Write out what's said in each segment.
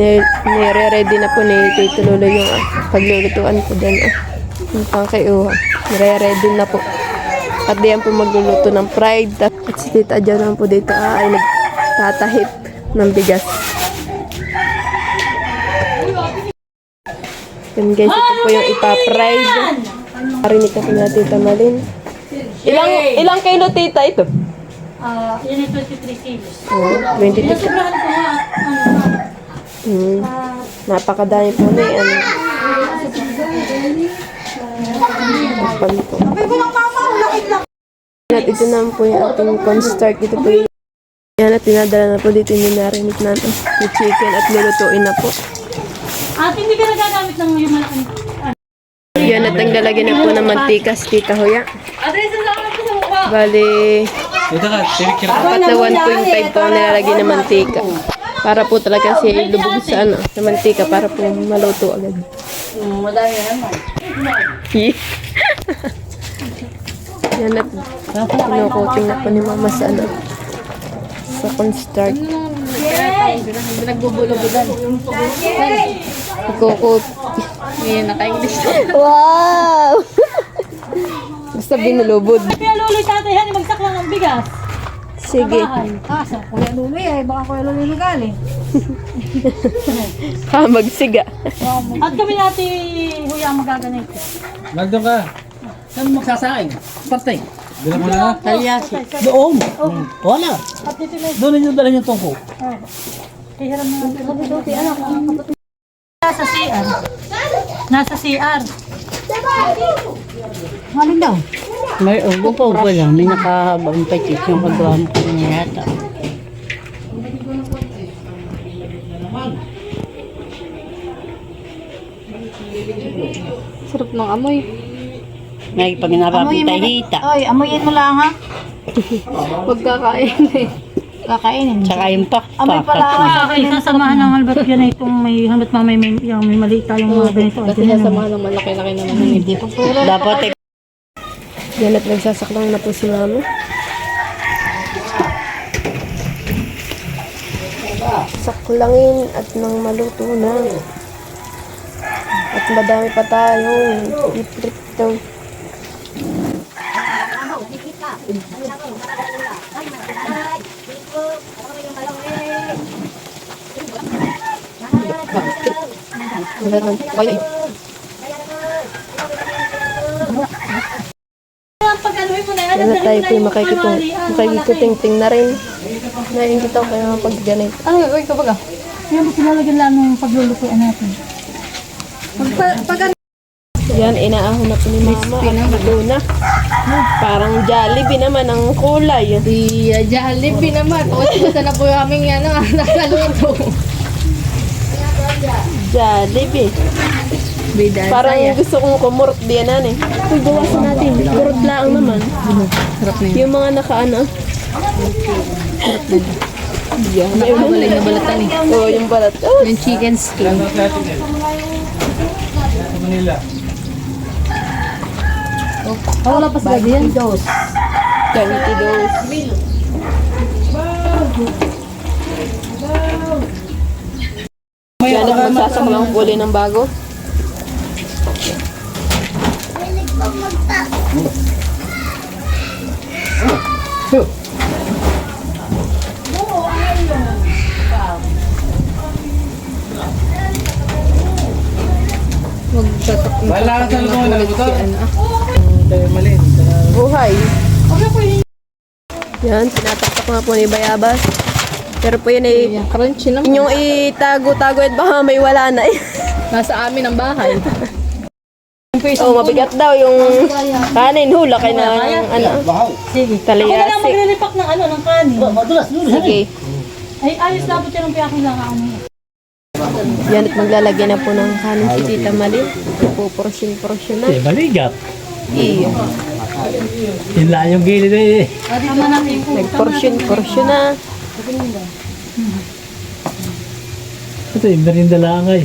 Nire-ready na po ni Tito Lolo yung paglulutuan po dyan. Yung pangkaiuha. Nire-ready na po. At diyan po magluluto ng fried. At si Tita dyan naman po dito ay nagtatahip ng bigas. Yan guys, ito po yung ipa-fried. Parinig po na Tita Malin. Ilang kilo Tita ito? Yan ay 23 kilos. 23. Sobrahan ko nga. Napakadami po na yan. At ito naman po yung ating cornstarch. Ito po yung yan at tinadala na po dito yung narinig natin. Yung chicken at lulutuin na po. At hindi ka nagagamit ng yung malaking. Yan at ang lalagyan na po ng mantika si Tita Hoya. Bali, apat na 1.5 po ang nilalagyan ng mantika. Para po talaga siya lubog sa sa mantika para po maluto agad. Madami naman. Yan at kinukuting na po ni Mama sa sa cornstarch. Nagbubulo-bulan. Kukut. Ngayon, naka-English. Wow! Basta binulubod. Kuya Luloy, tatay, hani, magsak lang ang bigas. Sige. Sa Kuya Luloy, baka Kuya Luloy lugali. Magsiga. At kami natin, Huya, ang magaganay ko. Nagdoon ka. Saan magsasaing? Partay. Bilang mo na. Talyasi. Doon. Wala. At dito na, Doon ninyo dala yung tungko. hihiram na natin. Nasa CR. Nasa CR. Halin daw. May ubo pa ubo lang. May nakahabang patis yung kagawa ko niya yata. Sarap ng amoy. May pag napapitay hita. Oy, amoyin mo lang ha. Huwag kakain eh. Kakainin. Tsaka yung Amoy pakpak. pala. Okay, sasamahan ng halbat yan na itong may halbat mamay may mali tayong mga ganito. Kasi nasamahan ng malaki-laki naman. Hindi pa puro. Dapat Yan at nagsasaklang na po si Mama. Saklangin at nang maluto na. At madami pa tayong iprito. Yan na tayo po yung makikikuting-ting na rin. Naingit ako kayo pag ganit. Ano, uy, kabaga. Yan mo pinalagyan lang ng paglulutuan natin. Yan, inaahon na po ni Mama. At luto na. Parang Jollibee naman ang kulay. Si Jollibee naman. Basta na po kaming nakaluto. Jollibee. Parang gusto kong kumurot diyan eh. Uy, bawasan natin. Kurot lang naman. Yung mga nakaano. Yan. Wala yung balatan eh. Oo, yung balat. Oh, Yung chicken skin. Manila. Wala pa sila diyan. ganti dos. Yan at magsasaklang puli ng bago. Wala ka sa lumo na buto. Mali. Buhay. Yan, tinataktak nga po ni Bayabas. Pero po yun ay Crunchy naman. inyong itago-tago at baka may wala na eh. Nasa amin ang bahay. Oh, mabigat daw yung kanin. Hula kayo ng Sige. Ako na lang taliyasi. maglilipak ng ng kanin. Sige. Ay, ayos dapat yan ang piyakin lang ako. Yan at maglalagay na po ng kanin si Tita Malin. Puportion-portion na. Maligat. Iyo. Yun lang yung gilid eh. Tama natin yung Nagportion-portion na. Ito yung merinda lang ay.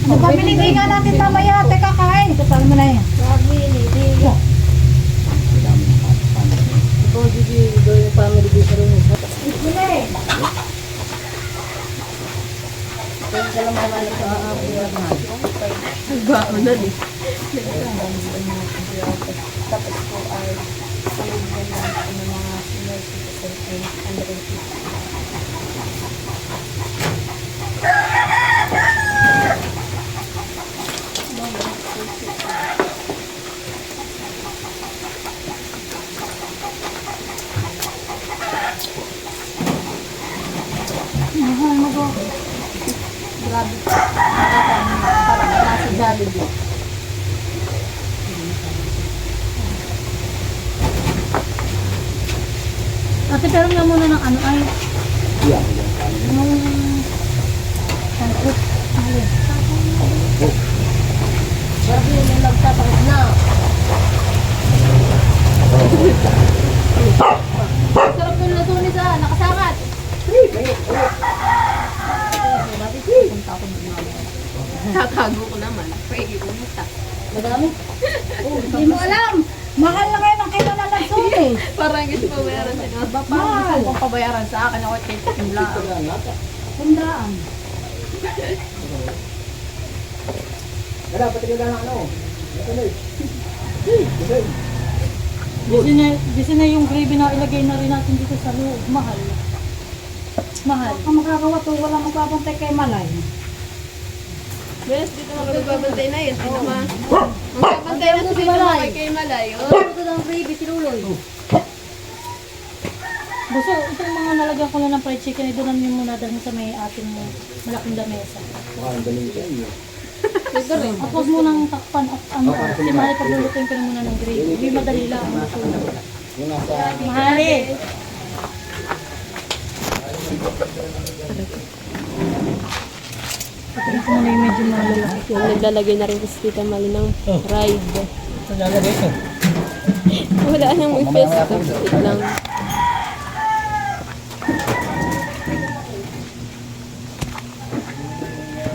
Pamili nga natin tamaya. Teka, kain. Kasal mo na yan. Baon na din. Ate, pero nga muna ng ano ay... Yung... Sangkot. Ayun. Parang yung nagtapakit na. Sarap ng luto ni sa nakasakat. Tatago ko naman. Pwede pumunta. Madami. Hindi mo alam. Mahal na kayo ng kilo na lansun eh. Parang kasi pabayaran sa mga Mahal. Kung pabayaran sa akin ako kay Timla. Kundraan. Kasi na yung gravy na ilagay na rin natin dito sa loob. Mahal. Mahal. Ang makakawa to, walang magpapantay kay Malay. Yes, dito magbabantay na yun. Magbabantay na si Malay. Kay Malay. Ito ng gravy, sinuloy. Gusto, itong mga nalagyan ko na ng fried chicken, idunan nyo muna dahil sa may ating malaking lamesa. At huwag mo nang takpan at ano, si Mahali paglulutuin ko na muna ng gravy. Hindi madali lang ang masunog. Mahali! Pati ko muna yung medyo malalaki. Yan, naglalagay na rin kasi Tita Mali ng fried. Ito lalagay ito. Wala nang may pesto. Wait lang.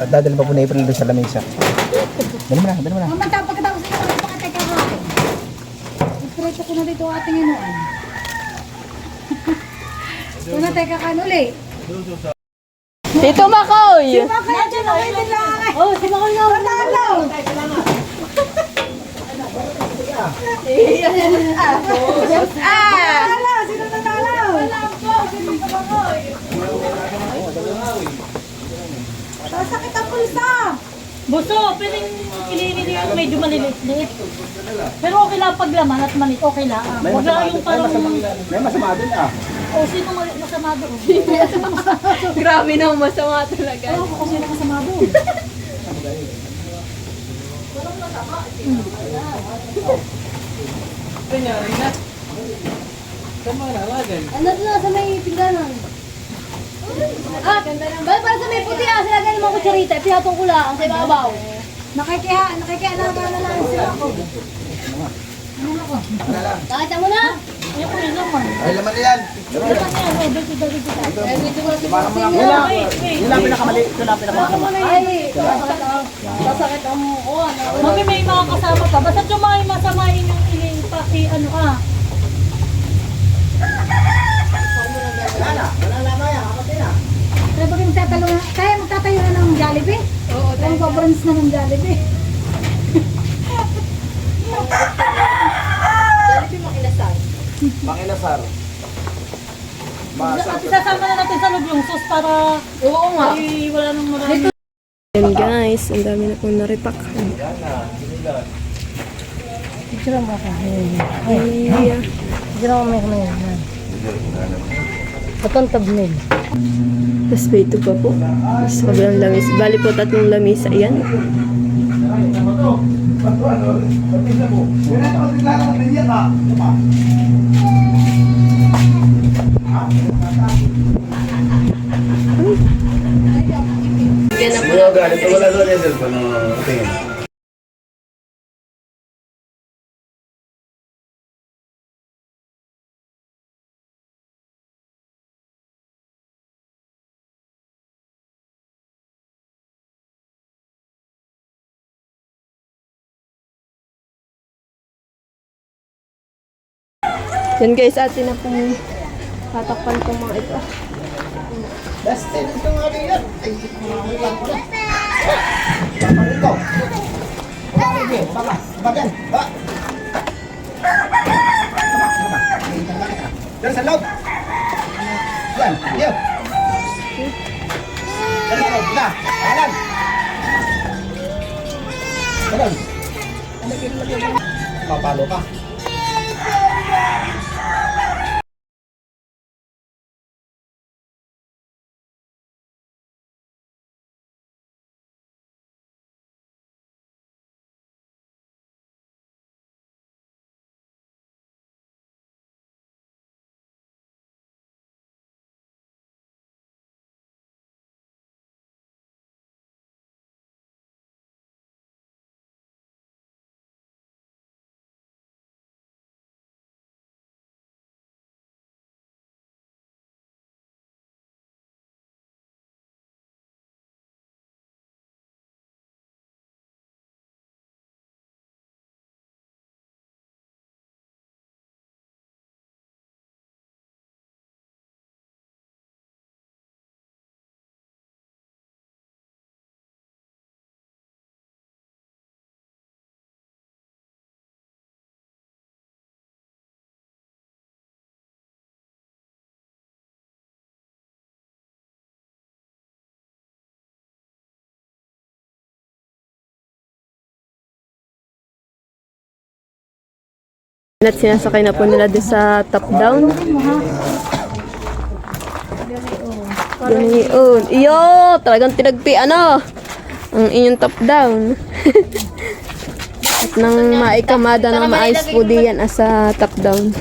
At dadali pa po na April doon sa lamesa. Dali mo na, dali mo na. Mamanta, pagkatapos nyo, pakatay ka ka. Ipreto ko na dito ating inuan. Kung natay ka kan uli. Tito Makoy! Kaya dyan ako yung lang. Oh, si Makoy na. Matalo! Matalo! Sino natalo? Sasakit ang pulsa! Buso, pwedeng piliin niyo yung medyo maliliit-liit. Pero okay lang pag laman at manit, okay lang. Huwag lang yung parang... May masama din ah. O, sino masama doon? Grabe na masama talaga. O, sino masama doon? Ano na sa may pingganan? Ganda naman. Para sa may puti sila ganyan mga kutsarita. Pihatong ko lang sa ibabaw. Nakikialaga na lang sila ako. Nakita mo na? Ayoko yun naman. Ay, laman na yan. Dapat yan, o, dito, dito. Eh, medyo ko si Para mo lang. Puting na. Yun lang pinakamali. Ito lang pinakamali. Ay, sasakit ang mukha. Mami, may mga kasama ka. Basta yung masamain yung ilipaki, ano ah. Kaya bakit magtatayo na? Kaya magtatayo na ng Jollibee? Oo, Kaya magpabrans na ng Jollibee? Jollibee makinasal. Makinasar. At isasama na natin sa loob yung sauce para Oo nga. ay, wala nang marami. Yan guys, ang dami na pong naripak. Picture mo ako. Ay, Picture mo may kamay. Patong tabnil. tapos may ito pa po. Sobrang lamis. Bali po 3 lamisa. Ayan. Yan na po. Wala doon yung cellphone. Tingin. Yan guys, atin na pong Tatakpan ko mga ito. Dustin, ito nga rin yan. Ay, Papa rito. Sige, baka. Bagan. Ba. Diyan sa loob. Yan, yan. Diyan sa loob. Na, alan. Alan. Papalo ka. At sinasakay na po nila doon sa top down. Ganoon. Iyo! Talagang tinagpi ano? Ang inyong top down. At nang maikamada ng maayos po diyan sa top down.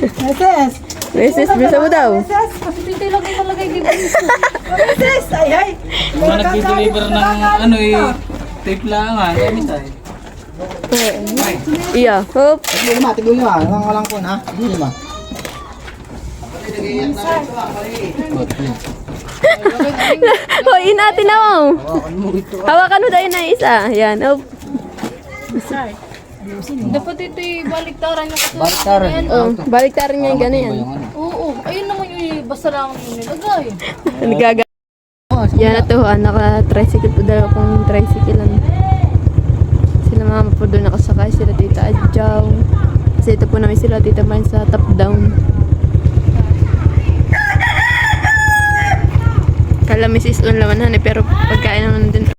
Meses! Meses, bisa mo daw. Meses! Kasi titi lang yung malagay di ba? Meses! Ay, ay! Mga nag-deliver ng ano tape lang kaya misay. Iya, hop. Tignan nyo walang kun ha. Hindi ba? Hoy, natin na mo. Hawakan mo tayo na isa. Yan, hop. Dapat ito baliktaran yung kasi. Baliktaran. Oh, baliktarin niya yung ganyan. Oo, ayun naman yung basta lang yung nilagay. Nagaga. Yan na to, naka-tricycle po daw akong tricycle lang. Sila mama po doon nakasakay, sila tita Adjaw. Kasi ito po namin sila tita Man sa top down. Kala Mrs. Un laman han pero pagkain naman din.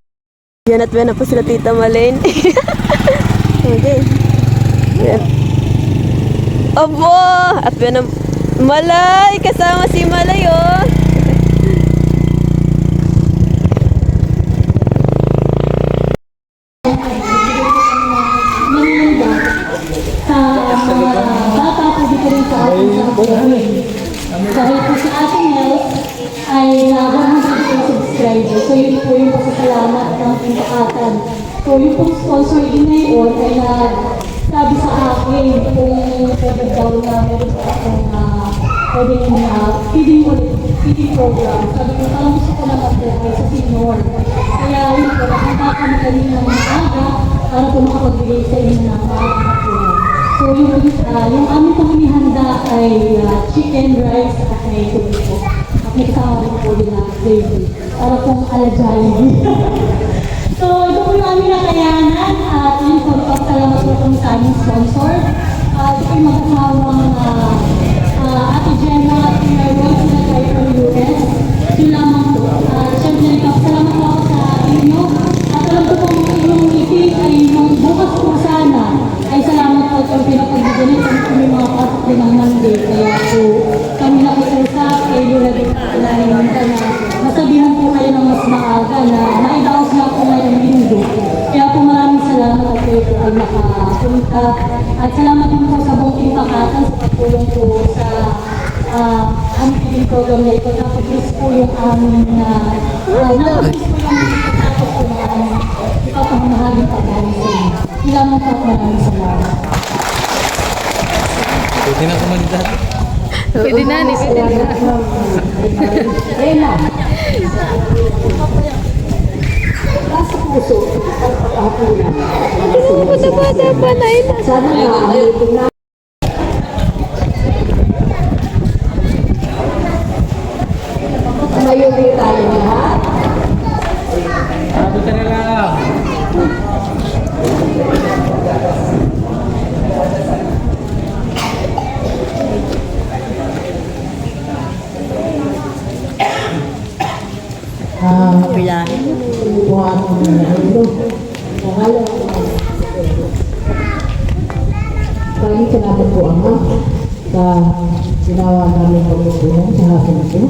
Yan at na po sila tita Malen. Okay. Yan. Abo! At na Malay! Kasama si Malay oh! Dahil po sa ating health ay 100 subscribers. So yun po yung pasasalamat ng Pintakatan. So yung po sponsor din ngayon ay sabi sa akin kung pwede daw na meron po akong pwedeng feeding program. Sabi ko, parang gusto ko naman po ay sa senior. Kaya yun po, nakita kami kanina ng maaga para po makapagbigay sa inyo ng maaga po. So yung aming pong inihanda ay chicken, rice at may tubig po. At may kasama din po din na gravy. Para pong alajay. So ito po yung aming nakayanan at yun po, salamat po kung sa aming sponsor. Ito po yung mag-asawang Ate Gemma at Tina Rose na tayo from US. Yun lamang po. Siyempre, salamat po ako sa inyo. At alam ko po yung itin ay yung bukas po sana. Ay salamat po sa pinapagbigyan kami kami mga pasok din ng Monday. Kaya po kami nakiusap kay Lula na masabihan po kayo ng mas maaga na naidaos lang po ngayong linggo. Kaya po maraming salamat at kayo po ay nakapunta. At salamat din po sa buong Pintakatan sa pagtulong po sa aming feeding program na ito. Napagris po yung aming napagris po yung pagkakot po na ipapamahaling pagkain sa inyo. Salamat po, maraming salamat. Pwede na kumandidat. Pwede na, pwede na. Ayun lang. nasa puso at pagkakulan. Bata pa na yun. Sana nga ang ito na mayroon tayo lahat. Sabi ka na lang. Pilahin. Buwan mo na ito. Pangalan ko. Maraming salamat po, Ama, sa ginawa namin pagpupunan sa hapon ito.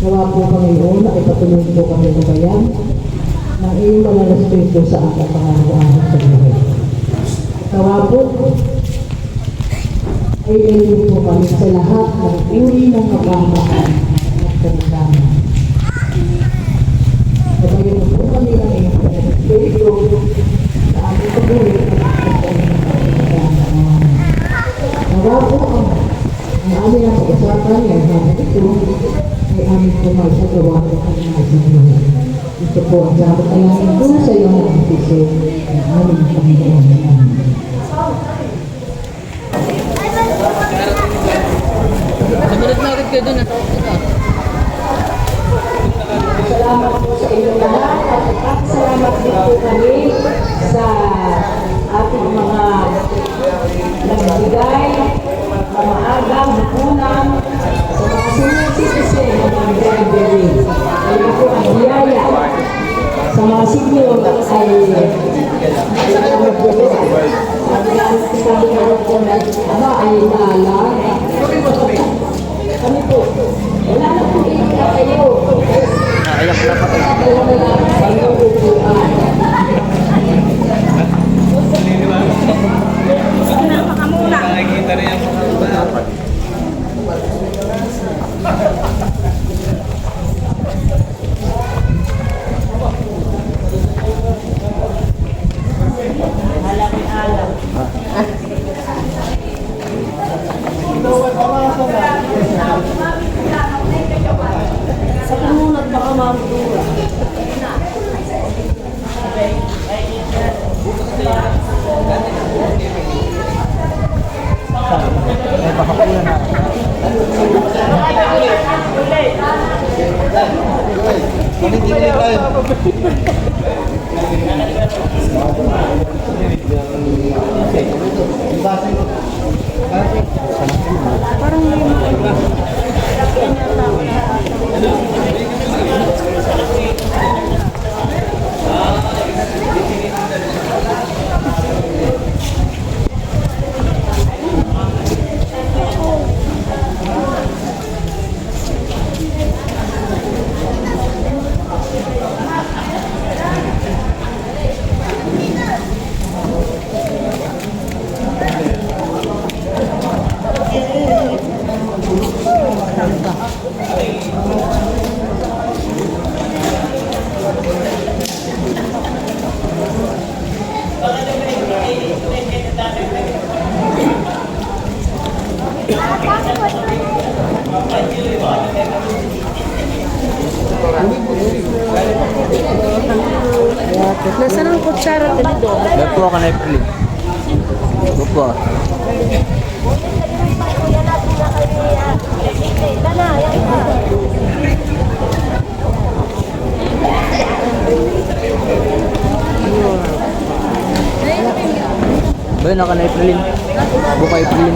Nawa po kami noon na ipatuloy po kami ng bayan ng iyong mga respeto sa ating pangalagaan sa buhay. Nawa po, ay ililin po kami sa lahat ng uri ng kapamakan at kamagana. Nabayan po kami ng iyong respeto sa aming pagbuhay nawa po ang aming ang pag-usapan ay hapon ito ay aming pumal sa gawa ng aming mga. Ito po ang dapat talangin ko sa iyo ng piso ng aming Panginoon. Sumunod na agad kayo dun ah. Salamat po sa inyo lahat at salamat din po kami sa ating mga nagbigay, mga agang, hukunan, sa mga senior citizen ng mga library. Kaya po ang biyaya sa mga senior ay salamat po po. Sabi nga po na ama ay naalang. Kami po, wala na po iiyak kayo. Ayak na pa. Nakikita rin yung mga Nasaan ang kutsara dito? Nagpo ka na April. Opo. Bayo na ka na April. Buka April.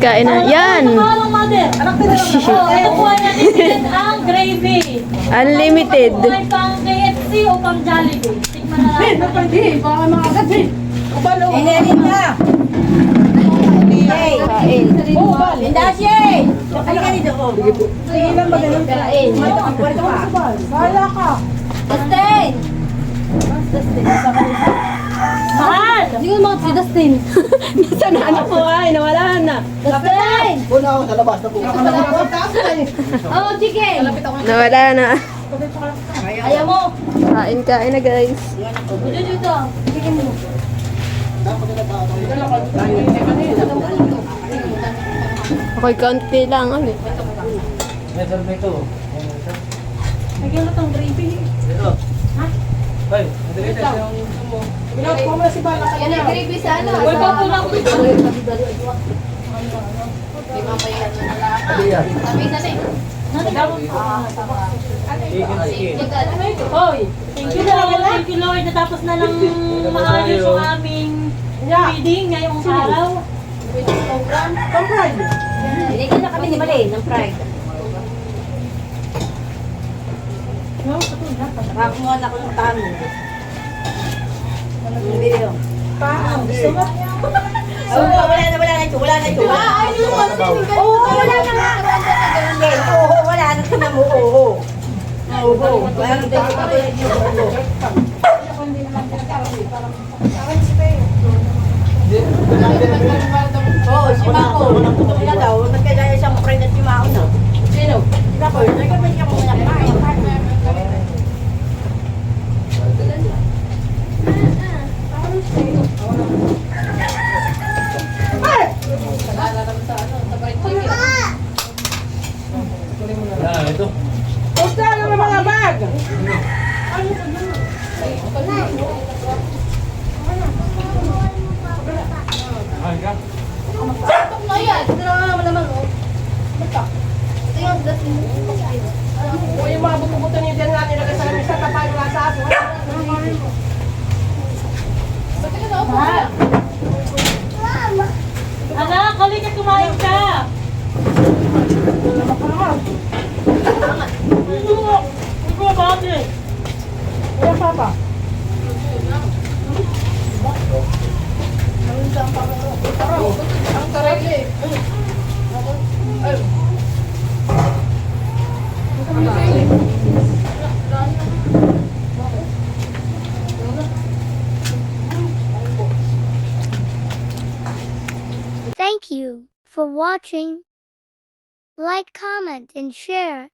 kain na. Yan! Ano, mother? Ito po ay natin ang gravy. Unlimited. Ito ay pang KFC o pang Jollibee. Tikman na natin. Mahal! Hindi ko mga si Dustin. Nasaan na anak ko ay? Nawala na. Dustin! Una ako sa labas na po. Oh, chicken! Nawala na. Ayaw mo! Kain na guys. Dito, dito. Chicken mo. Okay, konti lang. Ano eh. Meron na ito. Lagyan mo itong gravy. Ay, madali na yung... Yan ang gravy sa ano. Uy, bago na ako dito. Sabi na eh. Hoy, thank you Lord, natapos na lang maayos yung aming reading ngayong araw. Binigyan na kami ni Malay ng fried. Nakakuha na ako ng tamo. Video. Wala na ito. Ay, yung wala na nga. Oo, wala na ito na mo. Oo. Wala na ito. Oo, si Mako. Wala daw. Nagkaya siyang friend at si Mako na. Sino? Si Mako. Nagkaya siya kung ito. Ay, ka. na yan. Ito na naman naman, oh. Basta. Ito yung Dustin. O yung mga buto-buto niyo dyan natin nilagay sa lamisa, tapay wala sa aso. Anak, halika kumain ka. Hindi ko bakit. Wala papa. Ang karali. Thank you for watching. Like, comment, and share.